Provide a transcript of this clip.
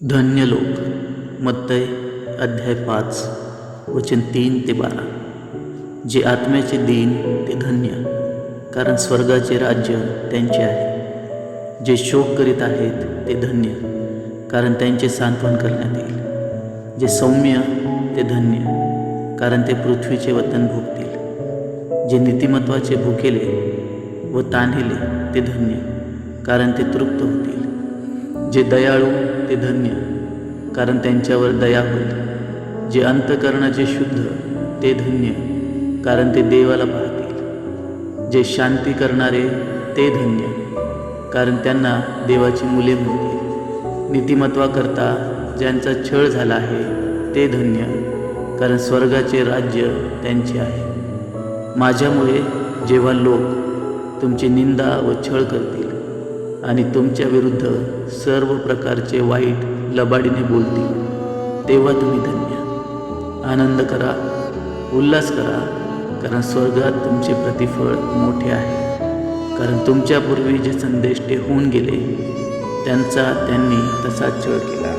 धन्य लोक मत्तय अध्याय 5 वचन 3 ते 12. जे आत्म्याचे दीन ते धन्य, कारण स्वर्गाचे राज्य त्यांचे आहे. जे शोक करीत आहेत ते धन्य, कारण त्यांचे सांत्वन करण्यात येईल. जे सौम्य ते धन्य, कारण ते पृथ्वीचे वतन भोगतील. जे नीतिमत्वाचे भुकेले व तान्हेले ते धन्य, कारण ते तृप्त होतील. जे दयाळू ते धन्य, कारण त्यांच्यावर दया होईल. जे अंतकरणाचे शुद्ध ते धन्य, कारण ते देवाला पाहतील. जे शांती करणारे ते धन्य, कारण त्यांना देवाची मुले म्हणतील. नीतिमत्वाकरता ज्यांचा छळ झाला आहे ते धन्य, कारण स्वर्गाचे राज्य त्यांचे आहे. माझ्यामुळे जेव्हा लोक तुमची निंदा व छळ करतील आणि तुमच्या विरुद्ध सर्व प्रकारचे वाईट लबाडीने बोलतील, तेव्हा तुम्ही धन्य. आनंद करा, उल्हास करा, कारण स्वर्गात तुमचे प्रतिफळ मोठे आहे. कारण तुमच्यापूर्वी जे संदेष्टे होऊन गेले त्यांचा त्यांनी तसाच छळ केला.